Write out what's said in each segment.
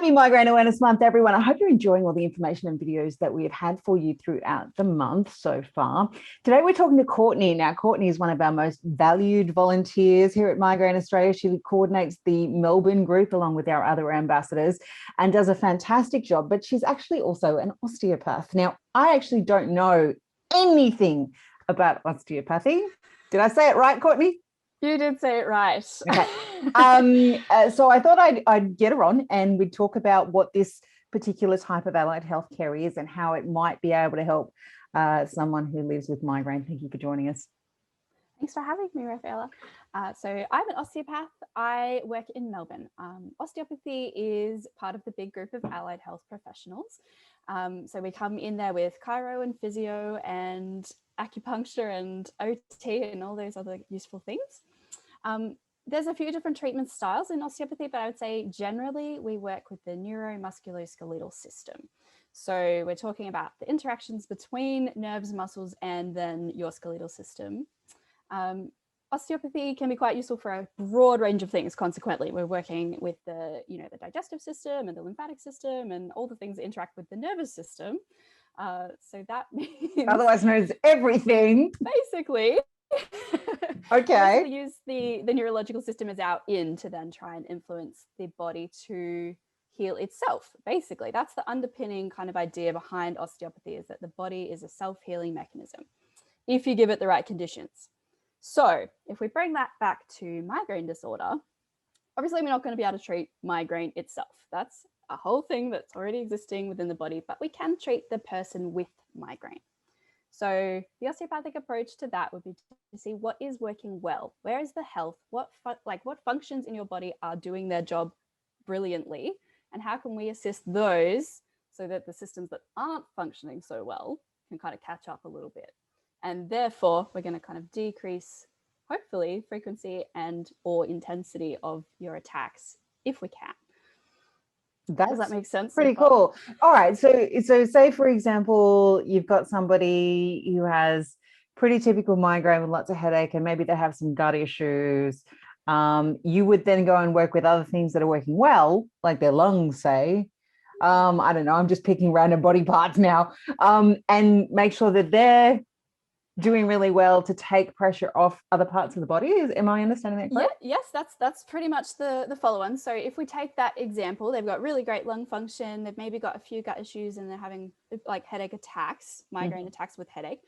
Happy Migraine Awareness Month, everyone. I hope you're enjoying all the information and videos that we have had for you throughout the month so far. Today, we're talking to Courtney. Now, Courtney is one of our most valued volunteers here at Migraine Australia. She coordinates the Melbourne group along with our other ambassadors and does a fantastic job, but she's actually also an osteopath. Now, I actually don't know anything about osteopathy. Did I say it right, Courtney? You did say it right. Okay. So I thought I'd get her on and we'd talk about what this particular type of allied healthcare is and how it might be able to help someone who lives with migraine. Thank you for joining us. Thanks for having me, Rafaela. So I'm an osteopath. I work in Melbourne. Osteopathy is part of the big group of allied health professionals. So we come in there with chiro and physio and acupuncture and OT and all those other useful things. There's a few different treatment styles in osteopathy, but I would say generally we work with the neuromusculoskeletal system. So we're talking about the interactions between nerves, muscles, and then your skeletal system. Osteopathy can be quite useful for a broad range of things. Consequently, we're working with the digestive system and the lymphatic system and all the things that interact with the nervous system. So that means otherwise known as everything. Basically. Okay. We use the neurological system as our in to then try and influence the body to heal itself. Basically, that's the underpinning kind of idea behind osteopathy, is that the body is a self-healing mechanism if you give it the right conditions. So if we bring that back to migraine disorder, obviously we're not going to be able to treat migraine itself. That's a whole thing that's already existing within the body, but we can treat the person with migraine. So the osteopathic approach to that would be to see what is working well. Where is the health? What functions in your body are doing their job brilliantly? And how can we assist those so that the systems that aren't functioning so well can kind of catch up a little bit? And therefore, we're going to kind of decrease, hopefully, frequency and or intensity of your attacks if we can. Does that make sense? Pretty cool. All right. So say, for example, you've got somebody who has pretty typical migraine with lots of headache and maybe they have some gut issues. You would then go and work with other things that are working well, like their lungs, say. I don't know. I'm just picking random body parts now, and make sure that they're doing really well to take pressure off other parts of the body. Am I understanding that correct? Yeah, yes, that's pretty much the follow-on. So if we take that example, they've got really great lung function, they've maybe got a few gut issues and they're having like headache attacks, migraine attacks with headache.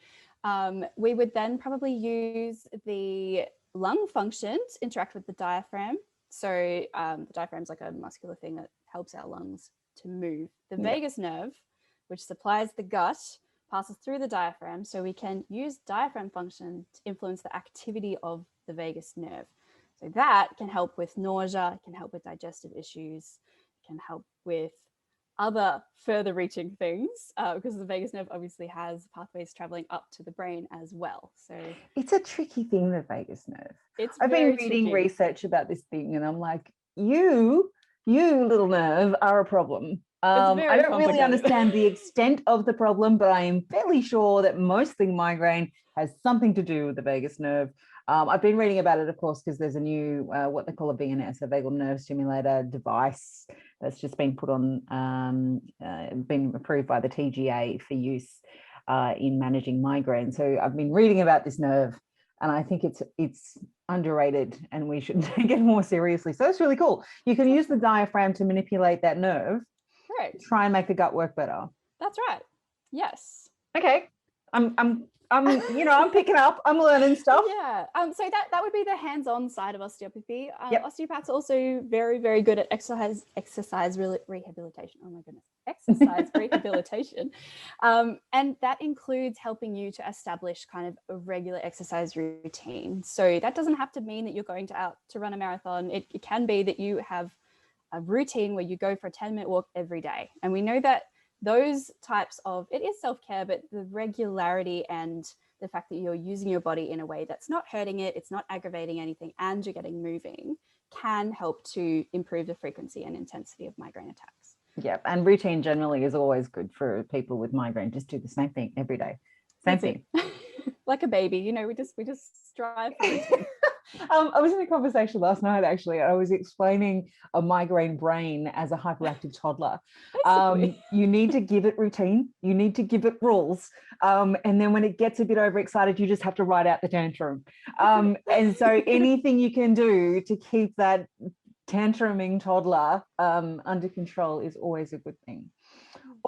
We would then probably use the lung function to interact with the diaphragm. So the diaphragm is like a muscular thing that helps our lungs to move. The vagus nerve, which supplies the gut, passes through the diaphragm, so we can use diaphragm function to influence the activity of the vagus nerve. So that can help with nausea, can help with digestive issues, can help with other further reaching things, because the vagus nerve obviously has pathways traveling up to the brain as well. So it's a tricky thing, the vagus nerve. I've been reading research about this thing and I'm like, you little nerve are a problem. I don't really understand the extent of the problem, but I am fairly sure that mostly migraine has something to do with the vagus nerve. I've been reading about it, of course, because there's a new, what they call a VNS, a vagal nerve stimulator device that's just been put on, been approved by the TGA for use in managing migraine. So I've been reading about this nerve and I think it's underrated and we should take it more seriously. So it's really cool. You can use the diaphragm to manipulate that nerve. Right. Try and make the gut work better. That's right. Yes. Okay. I'm picking up. I'm learning stuff. Yeah. So that would be the hands-on side of osteopathy. Osteopaths are also very, very good at exercise rehabilitation. Oh my goodness, exercise rehabilitation, and that includes helping you to establish kind of a regular exercise routine. So that doesn't have to mean that you're going out to run a marathon. It can be that you have a routine where you go for a 10-minute walk every day. And we know that those types of, it is self-care, but the regularity and the fact that you're using your body in a way that's not hurting it, it's not aggravating anything, and you're getting moving can help to improve the frequency and intensity of migraine attacks. Yeah, and routine generally is always good for people with migraine. Just do the same thing every day. Same thing. Like a baby, we just strive for routine. I was in a conversation last night, actually. I was explaining a migraine brain as a hyperactive toddler. You need to give it routine. You need to give it rules. And then when it gets a bit overexcited, you just have to ride out the tantrum. And so anything you can do to keep that tantruming toddler under control is always a good thing.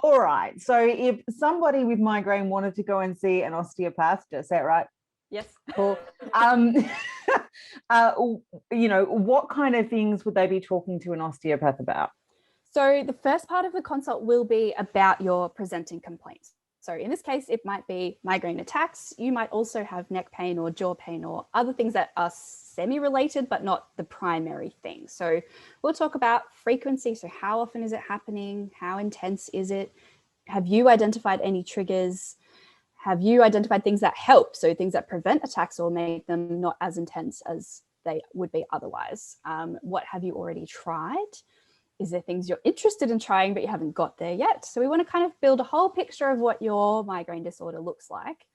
All right. So if somebody with migraine wanted to go and see an osteopath, just say it right. Yes. Cool. What kind of things would they be talking to an osteopath about? So the first part of the consult will be about your presenting complaints. So in this case, it might be migraine attacks. You might also have neck pain or jaw pain or other things that are semi-related, but not the primary thing. So we'll talk about frequency. So how often is it happening? How intense is it? Have you identified any triggers? Have you identified things that help? So things that prevent attacks or make them not as intense as they would be otherwise. What have you already tried? Is there things you're interested in trying, but you haven't got there yet? So we want to kind of build a whole picture of what your migraine disorder looks like.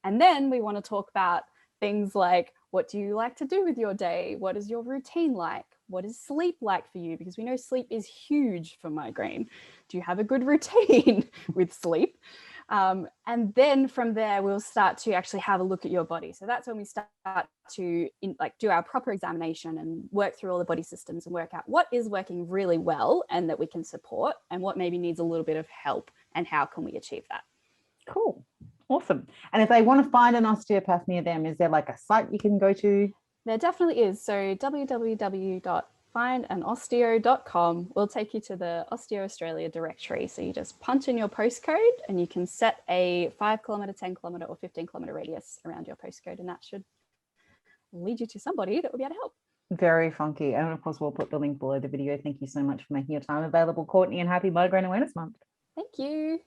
And then we want to talk about things like, what do you like to do with your day? What is your routine like? What is sleep like for you? Because we know sleep is huge for migraine. Do you have a good routine with sleep? And then from there, we'll start to actually have a look at your body. So that's when we start to do our proper examination and work through all the body systems and work out what is working really well and that we can support, and what maybe needs a little bit of help, and how can we achieve that. Cool. Awesome. And if they want to find an osteopath near them, is there like a site you can go to? There definitely is. So www.findanosteo.com will take you to the Osteo Australia directory. So you just punch in your postcode and you can set a 5 kilometre, 10 kilometre or 15 kilometre radius around your postcode, and that should lead you to somebody that will be able to help. Very funky. And of course, we'll put the link below the video. Thank you so much for making your time available, Courtney, and happy Migraine Awareness Month. Thank you.